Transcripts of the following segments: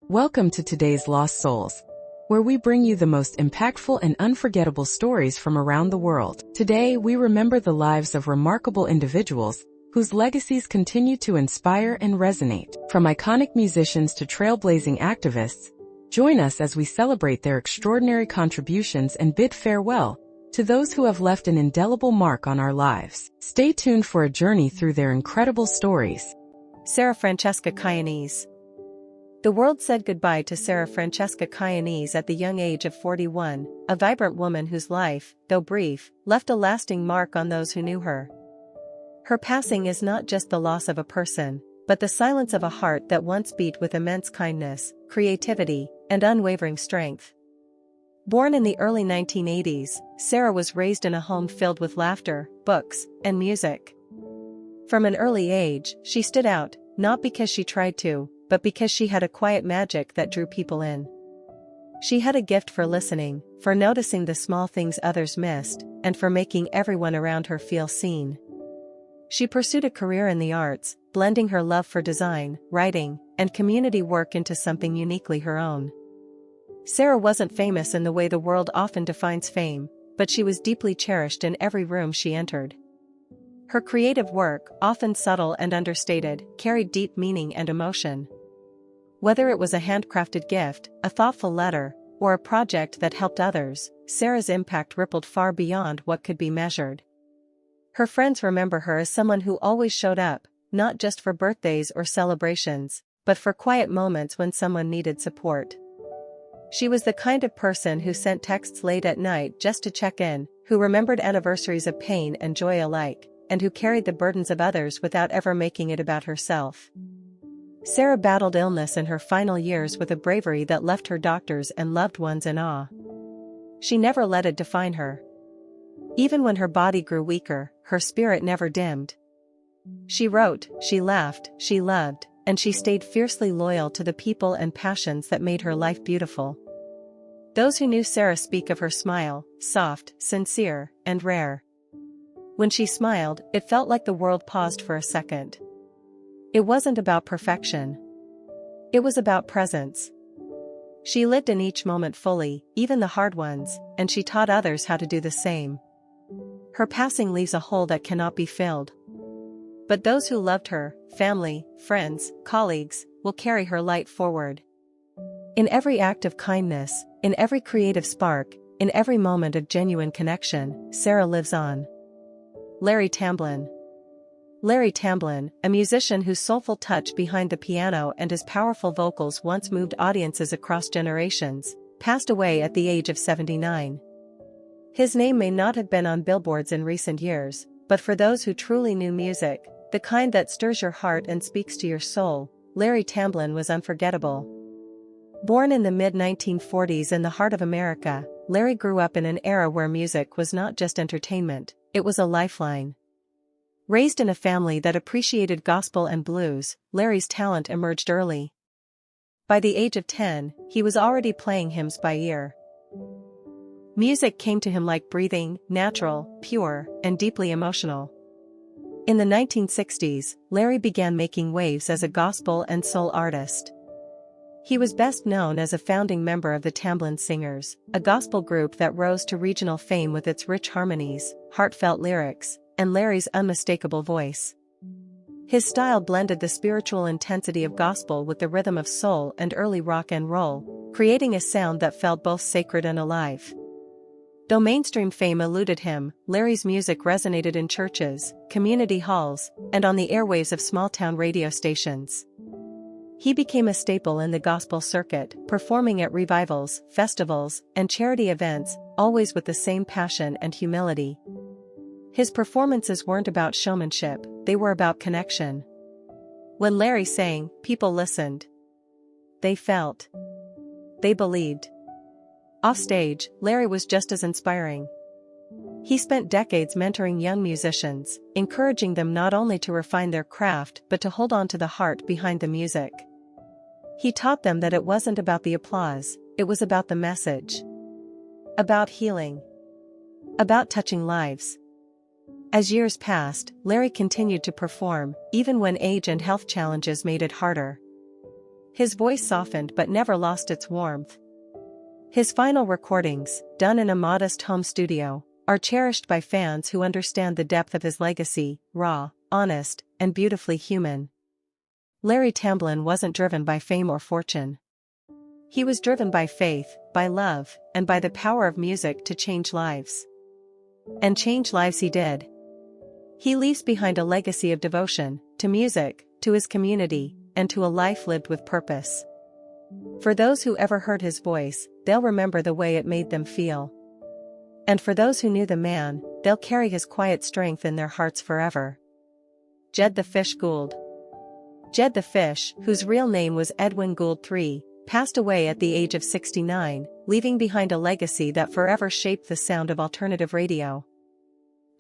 Welcome to today's Lost Souls, where we bring you the most impactful and unforgettable stories from around the world. Today, we remember the lives of remarkable individuals whose legacies continue to inspire and resonate. From iconic musicians to trailblazing activists, join us as we celebrate their extraordinary contributions and bid farewell to those who have left an indelible mark on our lives. Stay tuned for a journey through their incredible stories. Sarah Francesca Chionese. The world said goodbye to Sarah Francesca Chionese at the young age of 41, a vibrant woman whose life, though brief, left a lasting mark on those who knew her. Her passing is not just the loss of a person, but the silence of a heart that once beat with immense kindness, creativity, and unwavering strength. Born in the early 1980s, Sarah was raised in a home filled with laughter, books, and music. From an early age, she stood out, not because she tried to, but because she had a quiet magic that drew people in. She had a gift for listening, for noticing the small things others missed, and for making everyone around her feel seen. She pursued a career in the arts, blending her love for design, writing, and community work into something uniquely her own. Sarah wasn't famous in the way the world often defines fame, but she was deeply cherished in every room she entered. Her creative work, often subtle and understated, carried deep meaning and emotion. Whether it was a handcrafted gift, a thoughtful letter, or a project that helped others, Sarah's impact rippled far beyond what could be measured. Her friends remember her as someone who always showed up, not just for birthdays or celebrations, but for quiet moments when someone needed support. She was the kind of person who sent texts late at night just to check in, who remembered anniversaries of pain and joy alike, and who carried the burdens of others without ever making it about herself. Sarah battled illness in her final years with a bravery that left her doctors and loved ones in awe. She never let it define her. Even when her body grew weaker, her spirit never dimmed. She wrote, she laughed, she loved, and she stayed fiercely loyal to the people and passions that made her life beautiful. Those who knew Sarah speak of her smile, soft, sincere, and rare. When she smiled, it felt like the world paused for a second. It wasn't about perfection. It was about presence. She lived in each moment fully, even the hard ones, and she taught others how to do the same. Her passing leaves a hole that cannot be filled. But those who loved her, family, friends, colleagues, will carry her light forward. In every act of kindness, in every creative spark, in every moment of genuine connection, Sarah lives on. Larry Tamblin. Larry Tamblin, a musician whose soulful touch behind the piano and his powerful vocals once moved audiences across generations, passed away at the age of 79. His name may not have been on billboards in recent years, but for those who truly knew music, the kind that stirs your heart and speaks to your soul, Larry Tamblin was unforgettable. Born in the mid-1940s in the heart of America, Larry grew up in an era where music was not just entertainment, it was a lifeline. Raised in a family that appreciated gospel and blues, Larry's talent emerged early. By the age of 10, he was already playing hymns by ear. Music came to him like breathing, natural, pure, and deeply emotional. In the 1960s, Larry began making waves as a gospel and soul artist. He was best known as a founding member of the Tamblin Singers, a gospel group that rose to regional fame with its rich harmonies, heartfelt lyrics, and Larry's unmistakable voice. His style blended the spiritual intensity of gospel with the rhythm of soul and early rock and roll, creating a sound that felt both sacred and alive. Though mainstream fame eluded him, Larry's music resonated in churches, community halls, and on the airwaves of small-town radio stations. He became a staple in the gospel circuit, performing at revivals, festivals, and charity events, always with the same passion and humility. His performances weren't about showmanship, they were about connection. When Larry sang, people listened. They felt. They believed. Offstage, Larry was just as inspiring. He spent decades mentoring young musicians, encouraging them not only to refine their craft but to hold on to the heart behind the music. He taught them that it wasn't about the applause, it was about the message. About healing. About touching lives. As years passed, Larry continued to perform, even when age and health challenges made it harder. His voice softened but never lost its warmth. His final recordings, done in a modest home studio, are cherished by fans who understand the depth of his legacy, raw, honest, and beautifully human. Larry Tamblin wasn't driven by fame or fortune. He was driven by faith, by love, and by the power of music to change lives. And change lives he did. He leaves behind a legacy of devotion, to music, to his community, and to a life lived with purpose. For those who ever heard his voice, they'll remember the way it made them feel. And for those who knew the man, they'll carry his quiet strength in their hearts forever. Jed the Fish Gould. Jed the Fish, whose real name was Edwin Gould III, passed away at the age of 69, leaving behind a legacy that forever shaped the sound of alternative radio.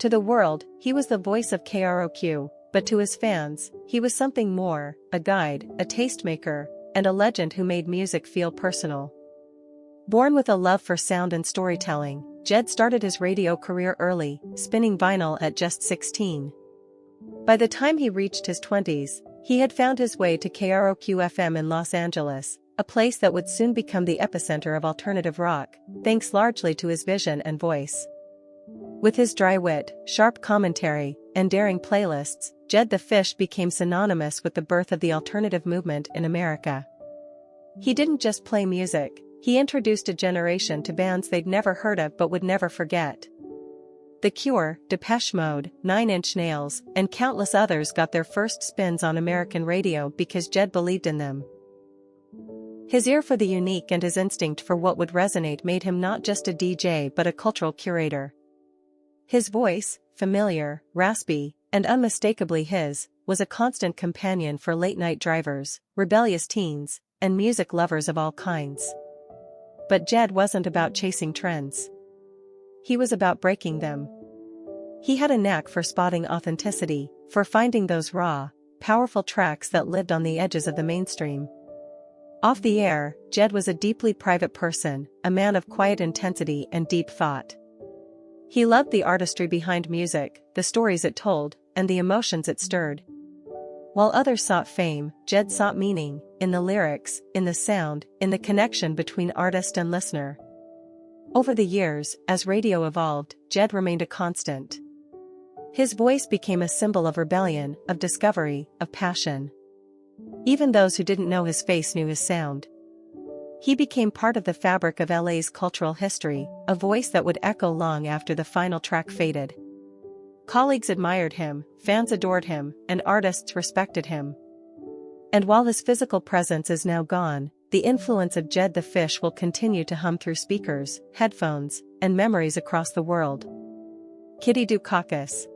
To the world, he was the voice of KROQ, but to his fans, he was something more, a guide, a tastemaker, and a legend who made music feel personal. Born with a love for sound and storytelling, Jed started his radio career early, spinning vinyl at just 16. By the time he reached his 20s, he had found his way to KROQ-FM in Los Angeles, a place that would soon become the epicenter of alternative rock, thanks largely to his vision and voice. With his dry wit, sharp commentary, and daring playlists, Jed the Fish became synonymous with the birth of the alternative movement in America. He didn't just play music, he introduced a generation to bands they'd never heard of but would never forget. The Cure, Depeche Mode, 9 Inch Nails, and countless others got their first spins on American radio because Jed believed in them. His ear for the unique and his instinct for what would resonate made him not just a DJ but a cultural curator. His voice, familiar, raspy, and unmistakably his, was a constant companion for late-night drivers, rebellious teens, and music lovers of all kinds. But Jed wasn't about chasing trends. He was about breaking them. He had a knack for spotting authenticity, for finding those raw, powerful tracks that lived on the edges of the mainstream. Off the air, Jed was a deeply private person, a man of quiet intensity and deep thought. He loved the artistry behind music, the stories it told, and the emotions it stirred. While others sought fame, Jed sought meaning, in the lyrics, in the sound, in the connection between artist and listener. Over the years, as radio evolved, Jed remained a constant. His voice became a symbol of rebellion, of discovery, of passion. Even those who didn't know his face knew his sound. He became part of the fabric of LA's cultural history, a voice that would echo long after the final track faded. Colleagues admired him, fans adored him, and artists respected him. And while his physical presence is now gone, the influence of Jed the Fish will continue to hum through speakers, headphones, and memories across the world. Kitty Dukakis.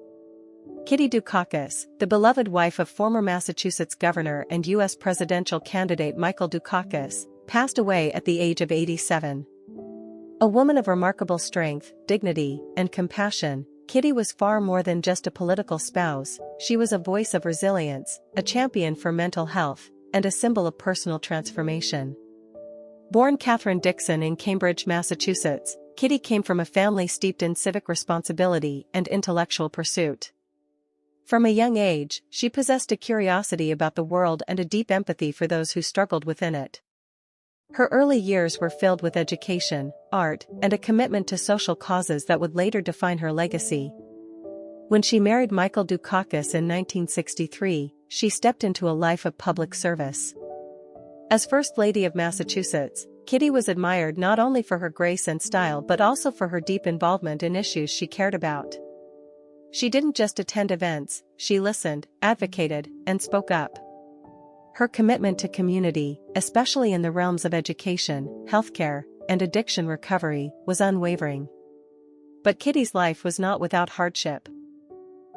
Kitty Dukakis, the beloved wife of former Massachusetts governor and U.S. presidential candidate Michael Dukakis, passed away at the age of 87. A woman of remarkable strength, dignity, and compassion, Kitty was far more than just a political spouse. She was a voice of resilience, a champion for mental health, and a symbol of personal transformation. Born Catherine Dixon in Cambridge, Massachusetts, Kitty came from a family steeped in civic responsibility and intellectual pursuit. From a young age, she possessed a curiosity about the world and a deep empathy for those who struggled within it. Her early years were filled with education, art, and a commitment to social causes that would later define her legacy. When she married Michael Dukakis in 1963, she stepped into a life of public service. As First Lady of Massachusetts, Kitty was admired not only for her grace and style but also for her deep involvement in issues she cared about. She didn't just attend events, she listened, advocated, and spoke up. Her commitment to community, especially in the realms of education, healthcare, and addiction recovery, was unwavering. But Kitty's life was not without hardship.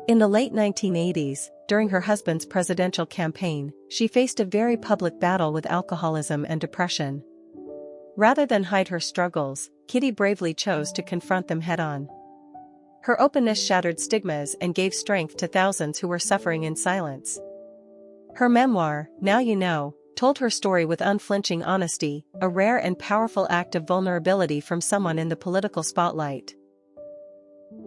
In the late 1980s, during her husband's presidential campaign, she faced a very public battle with alcoholism and depression. Rather than hide her struggles, Kitty bravely chose to confront them head-on. Her openness shattered stigmas and gave strength to thousands who were suffering in silence. Her memoir, Now You Know, told her story with unflinching honesty, a rare and powerful act of vulnerability from someone in the political spotlight.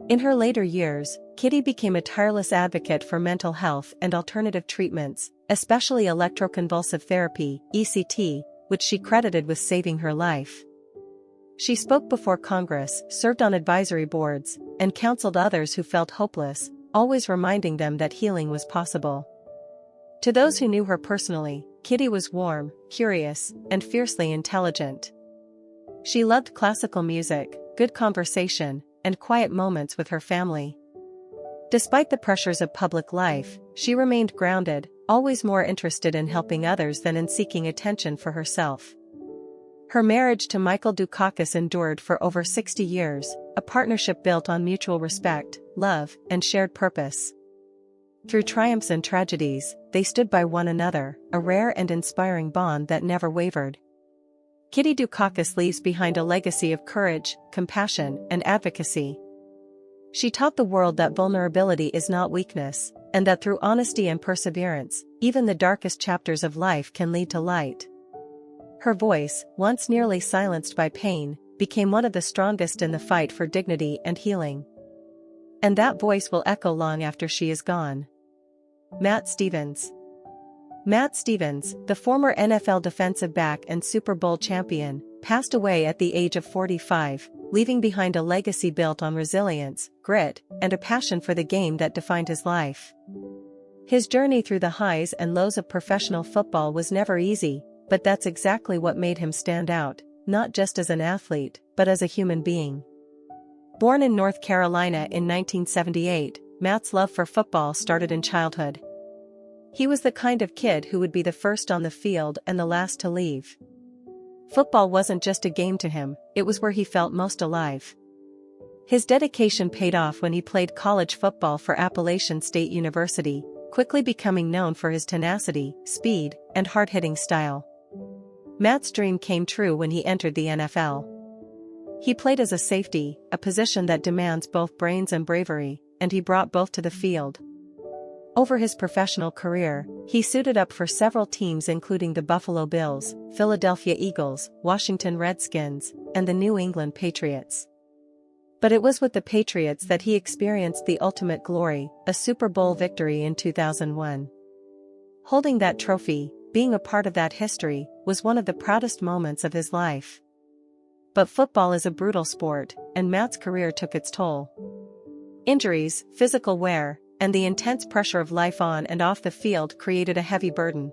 In her later years, Kitty became a tireless advocate for mental health and alternative treatments, especially electroconvulsive therapy, ECT, which she credited with saving her life. She spoke before Congress, served on advisory boards, and counseled others who felt hopeless, always reminding them that healing was possible. To those who knew her personally, Kitty was warm, curious, and fiercely intelligent. She loved classical music, good conversation, and quiet moments with her family. Despite the pressures of public life, she remained grounded, always more interested in helping others than in seeking attention for herself. Her marriage to Michael Dukakis endured for over 60 years, a partnership built on mutual respect, love, and shared purpose. Through triumphs and tragedies, they stood by one another, a rare and inspiring bond that never wavered. Kitty Dukakis leaves behind a legacy of courage, compassion, and advocacy. She taught the world that vulnerability is not weakness, and that through honesty and perseverance, even the darkest chapters of life can lead to light. Her voice, once nearly silenced by pain, became one of the strongest in the fight for dignity and healing. And that voice will echo long after she is gone. Matt Stevens. Matt Stevens, the former NFL defensive back and Super Bowl champion, passed away at the age of 45, leaving behind a legacy built on resilience, grit, and a passion for the game that defined his life. His journey through the highs and lows of professional football was never easy, but that's exactly what made him stand out, not just as an athlete, but as a human being. Born in North Carolina in 1978, Matt's love for football started in childhood. He was the kind of kid who would be the first on the field and the last to leave. Football wasn't just a game to him, it was where he felt most alive. His dedication paid off when he played college football for Appalachian State University, quickly becoming known for his tenacity, speed, and hard-hitting style. Matt's dream came true when he entered the NFL. He played as a safety, a position that demands both brains and bravery, and he brought both to the field. Over his professional career, he suited up for several teams including the Buffalo Bills, Philadelphia Eagles, Washington Redskins, and the New England Patriots. But it was with the Patriots that he experienced the ultimate glory, a Super Bowl victory in 2001. Holding that trophy, being a part of that history, was one of the proudest moments of his life. But football is a brutal sport, and Matt's career took its toll. Injuries, physical wear, and the intense pressure of life on and off the field created a heavy burden.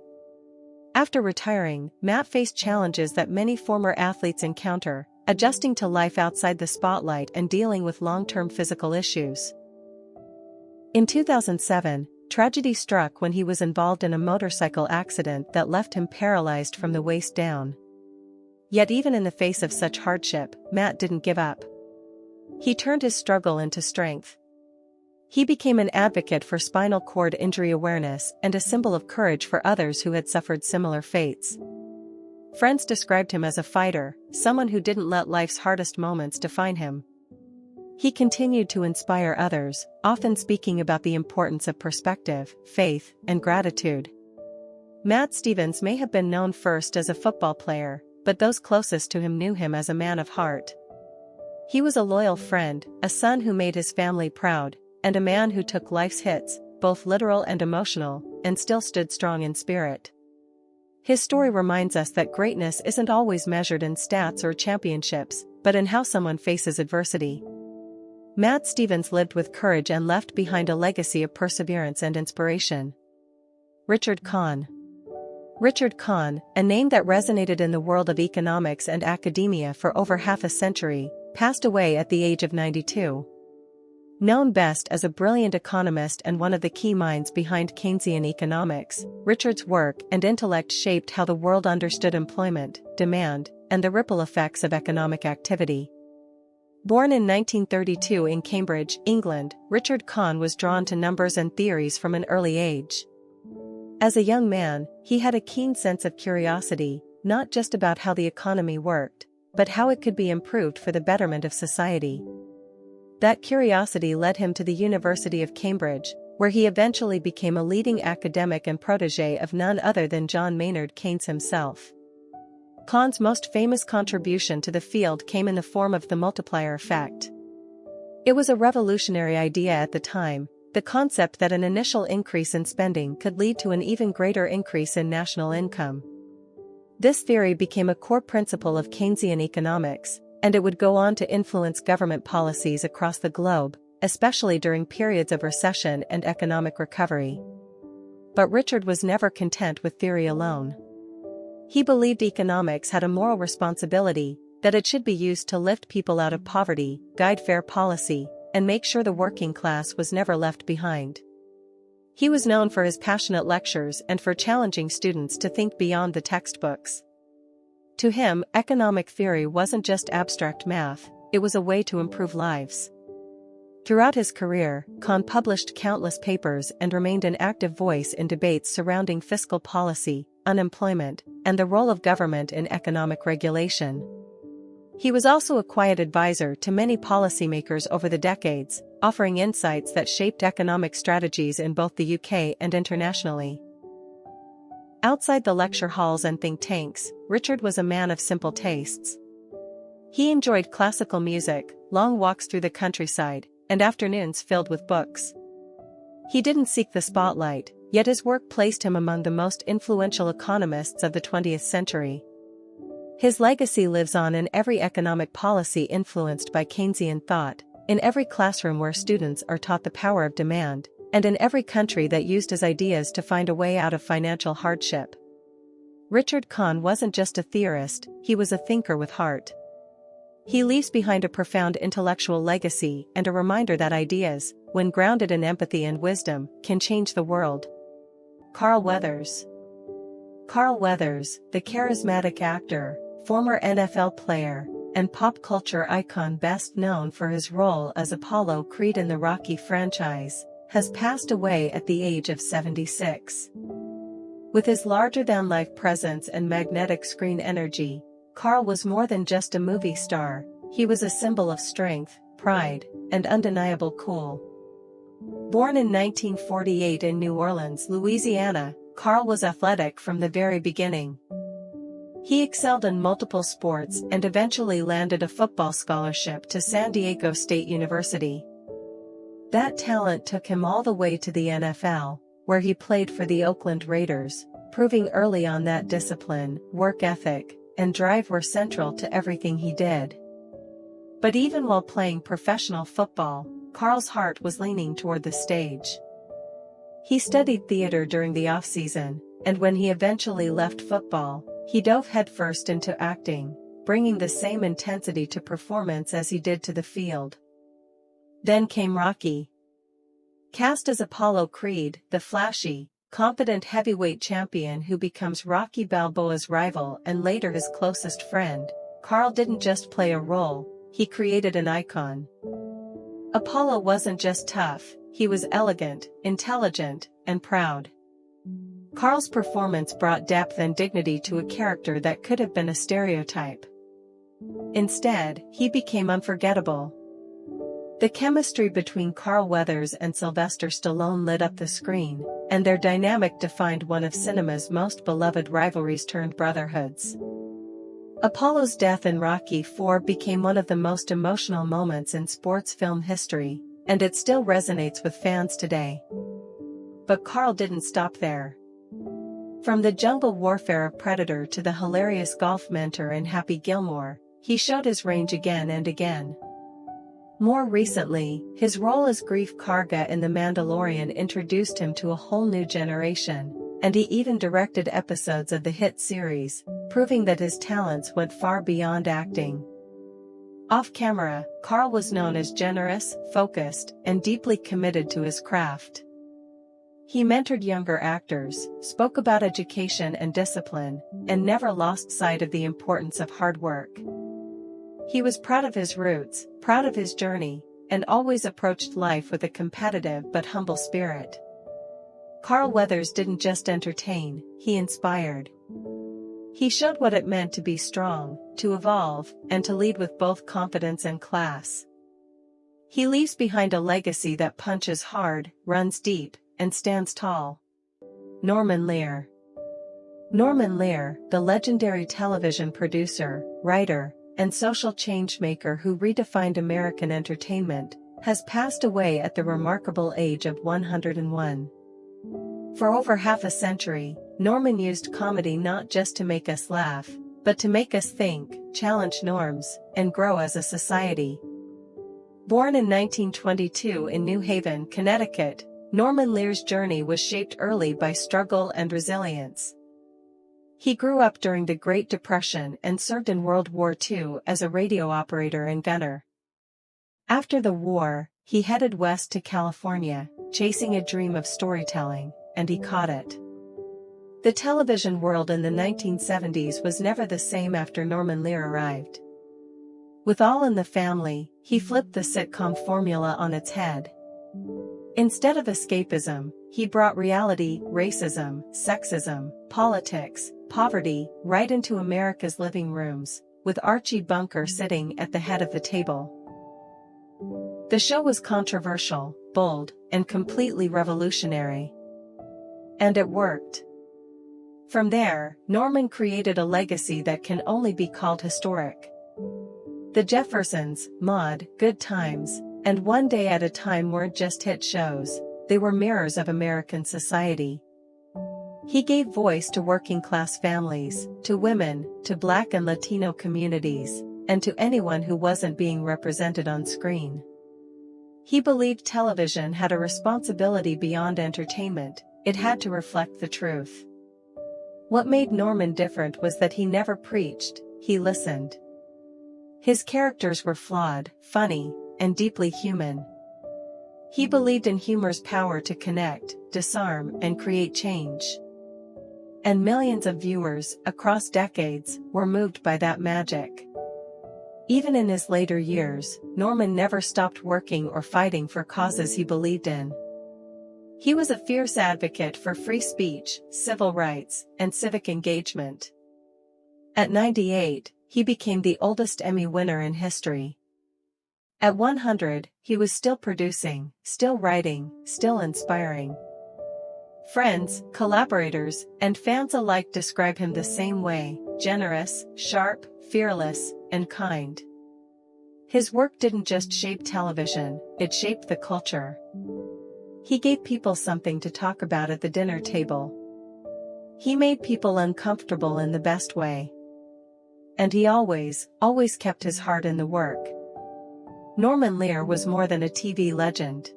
After retiring, Matt faced challenges that many former athletes encounter, adjusting to life outside the spotlight and dealing with long-term physical issues. In 2007, tragedy struck when he was involved in a motorcycle accident that left him paralyzed from the waist down. Yet even in the face of such hardship, Matt didn't give up. He turned his struggle into strength. He became an advocate for spinal cord injury awareness and a symbol of courage for others who had suffered similar fates. Friends described him as a fighter, someone who didn't let life's hardest moments define him. He continued to inspire others, often speaking about the importance of perspective, faith, and gratitude. Matt Stevens may have been known first as a football player, but those closest to him knew him as a man of heart. He was a loyal friend, a son who made his family proud, and a man who took life's hits, both literal and emotional, and still stood strong in spirit. His story reminds us that greatness isn't always measured in stats or championships, but in how someone faces adversity. Matt Stevens lived with courage and left behind a legacy of perseverance and inspiration. Richard Kahn. Richard Kahn, a name that resonated in the world of economics and academia for over half a century, passed away at the age of 92. Known best as a brilliant economist and one of the key minds behind Keynesian economics, Richard's work and intellect shaped how the world understood employment, demand, and the ripple effects of economic activity. Born in 1932 in Cambridge, England, Richard Kahn was drawn to numbers and theories from an early age. As a young man, he had a keen sense of curiosity, not just about how the economy worked, but how it could be improved for the betterment of society. That curiosity led him to the University of Cambridge, where he eventually became a leading academic and protege of none other than John Maynard Keynes himself. Kahn's most famous contribution to the field came in the form of the multiplier effect. It was a revolutionary idea at the time, the concept that an initial increase in spending could lead to an even greater increase in national income. This theory became a core principle of Keynesian economics, and it would go on to influence government policies across the globe, especially during periods of recession and economic recovery. But Richard was never content with theory alone. He believed economics had a moral responsibility, that it should be used to lift people out of poverty, guide fair policy, and make sure the working class was never left behind. He was known for his passionate lectures and for challenging students to think beyond the textbooks. To him, economic theory wasn't just abstract math, it was a way to improve lives. Throughout his career, Kahn published countless papers and remained an active voice in debates surrounding fiscal policy, unemployment, and the role of government in economic regulation. He was also a quiet advisor to many policymakers over the decades, offering insights that shaped economic strategies in both the UK and internationally. Outside the lecture halls and think tanks, Richard was a man of simple tastes. He enjoyed classical music, long walks through the countryside, and afternoons filled with books. He didn't seek the spotlight, yet his work placed him among the most influential economists of the 20th century. His legacy lives on in every economic policy influenced by Keynesian thought, in every classroom where students are taught the power of demand, and in every country that used his ideas to find a way out of financial hardship. Richard Kahn wasn't just a theorist, he was a thinker with heart. He leaves behind a profound intellectual legacy and a reminder that ideas, when grounded in empathy and wisdom, can change the world. Carl Weathers. Carl Weathers, the charismatic actor, former NFL player, and pop culture icon best known for his role as Apollo Creed in the Rocky franchise, has passed away at the age of 76. With his larger-than-life presence and magnetic screen energy, Carl was more than just a movie star, he was a symbol of strength, pride, and undeniable cool. Born in 1948 in New Orleans, Louisiana, Carl was athletic from the very beginning. He excelled in multiple sports and eventually landed a football scholarship to San Diego State University. That talent took him all the way to the NFL, where he played for the Oakland Raiders, proving early on that discipline, work ethic, and drive were central to everything he did. But even while playing professional football, Carl's heart was leaning toward the stage. He studied theater during the off-season, and when he eventually left football, he dove headfirst into acting, bringing the same intensity to performance as he did to the field. Then came Rocky. Cast as Apollo Creed, the flashy, confident heavyweight champion who becomes Rocky Balboa's rival and later his closest friend, Carl didn't just play a role, he created an icon. Apollo wasn't just tough, he was elegant, intelligent, and proud. Carl's performance brought depth and dignity to a character that could have been a stereotype. Instead, he became unforgettable. The chemistry between Carl Weathers and Sylvester Stallone lit up the screen, and their dynamic defined one of cinema's most beloved rivalries turned brotherhoods. Apollo's death in Rocky IV became one of the most emotional moments in sports film history, and it still resonates with fans today. But Carl didn't stop there. From the jungle warfare of Predator to the hilarious golf mentor in Happy Gilmore, he showed his range again and again. More recently, his role as Greef Karga in The Mandalorian introduced him to a whole new generation, and he even directed episodes of the hit series, proving that his talents went far beyond acting. Off-camera, Carl was known as generous, focused, and deeply committed to his craft. He mentored younger actors, spoke about education and discipline, and never lost sight of the importance of hard work. He was proud of his roots, proud of his journey, and always approached life with a competitive but humble spirit. Carl Weathers didn't just entertain, he inspired. He showed what it meant to be strong, to evolve, and to lead with both confidence and class. He leaves behind a legacy that punches hard, runs deep, and stands tall. Norman Lear. Norman Lear, the legendary television producer, writer, and social change maker who redefined American entertainment, has passed away at the remarkable age of 101. For over half a century, Norman used comedy not just to make us laugh, but to make us think, challenge norms, and grow as a society. Born in 1922 in New Haven, Connecticut, Norman Lear's journey was shaped early by struggle and resilience. He grew up during the Great Depression and served in World War II as a radio operator and gunner. After the war, he headed west to California, chasing a dream of storytelling, and he caught it. The television world in the 1970s was never the same after Norman Lear arrived. With All in the Family, he flipped the sitcom formula on its head. Instead of escapism, he brought reality, racism, sexism, politics, poverty, right into America's living rooms, with Archie Bunker sitting at the head of the table. The show was controversial, bold, and completely revolutionary. And it worked. From there, Norman created a legacy that can only be called historic. The Jeffersons, Maude, Good Times, and One Day at a Time weren't just hit shows, they were mirrors of American society. He gave voice to working-class families, to women, to Black and Latino communities, and to anyone who wasn't being represented on screen. He believed television had a responsibility beyond entertainment, it had to reflect the truth. What made Norman different was that he never preached, he listened. His characters were flawed, funny, and deeply human. He believed in humor's power to connect, disarm, and create change. And millions of viewers, across decades, were moved by that magic. Even in his later years, Norman never stopped working or fighting for causes he believed in. He was a fierce advocate for free speech, civil rights, and civic engagement. At 98, he became the oldest Emmy winner in history. At 100, he was still producing, still writing, still inspiring. Friends, collaborators, and fans alike describe him the same way: generous, sharp, fearless, and kind. His work didn't just shape television, it shaped the culture. He gave people something to talk about at the dinner table. He made people uncomfortable in the best way. And he always kept his heart in the work. Norman Lear was more than a TV legend.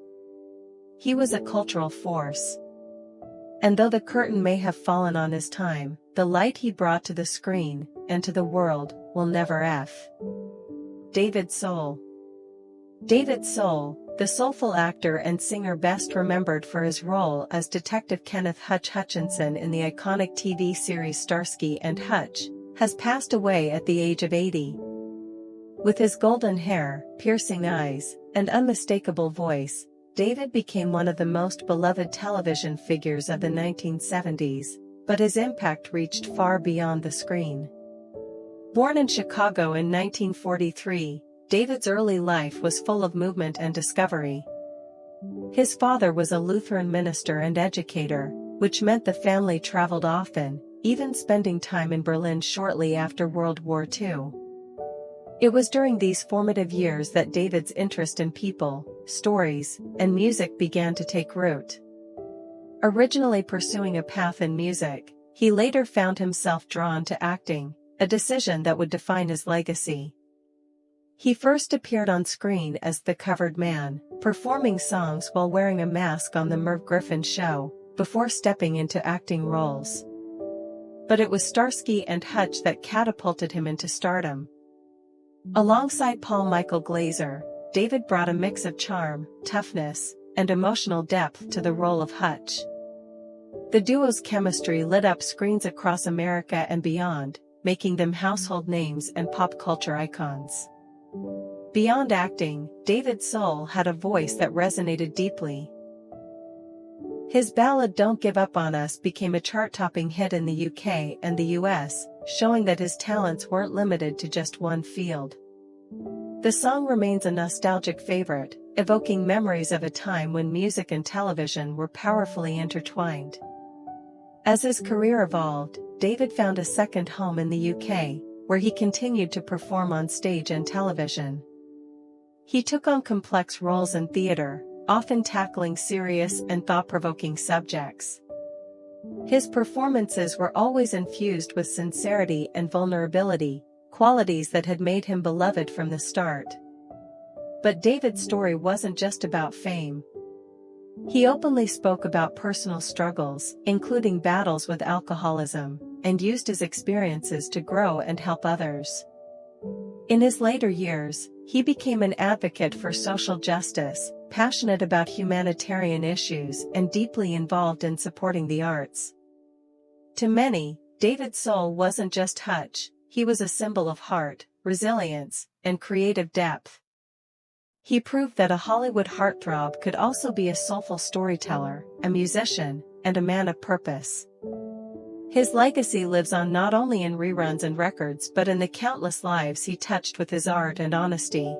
He was a cultural force. And though the curtain may have fallen on his time, the light he brought to the screen, and to the world, will never f. David Soul. David Soul, the soulful actor and singer best remembered for his role as Detective Kenneth Hutch Hutchinson in the iconic TV series Starsky and Hutch, has passed away at the age of 80. With his golden hair, piercing eyes, and unmistakable voice, David became one of the most beloved television figures of the 1970s, but his impact reached far beyond the screen. Born in Chicago in 1943, David's early life was full of movement and discovery. His father was a Lutheran minister and educator, which meant the family traveled often, even spending time in Berlin shortly after World War II. It was during these formative years that David's interest in people, stories, and music began to take root. Originally pursuing a path in music, he later found himself drawn to acting, a decision that would define his legacy. He first appeared on screen as the Covered Man, performing songs while wearing a mask on The Merv Griffin Show, before stepping into acting roles. But it was Starsky and Hutch that catapulted him into stardom. Alongside Paul Michael Glaser, David brought a mix of charm, toughness, and emotional depth to the role of Hutch. The duo's chemistry lit up screens across America and beyond, making them household names and pop culture icons. Beyond acting, David Soul had a voice that resonated deeply. His ballad Don't Give Up on Us became a chart-topping hit in the UK and the US, showing that his talents weren't limited to just one field. The song remains a nostalgic favorite, evoking memories of a time when music and television were powerfully intertwined. As his career evolved, David found a second home in the UK, where he continued to perform on stage and television. He took on complex roles in theater, often tackling serious and thought-provoking subjects. His performances were always infused with sincerity and vulnerability, qualities that had made him beloved from the start. But David's story wasn't just about fame. He openly spoke about personal struggles, including battles with alcoholism, and used his experiences to grow and help others. In his later years, he became an advocate for social justice, passionate about humanitarian issues and deeply involved in supporting the arts. To many, David's soul wasn't just Hutch, he was a symbol of heart, resilience, and creative depth. He proved that a Hollywood heartthrob could also be a soulful storyteller, a musician, and a man of purpose. His legacy lives on not only in reruns and records but in the countless lives he touched with his art and honesty.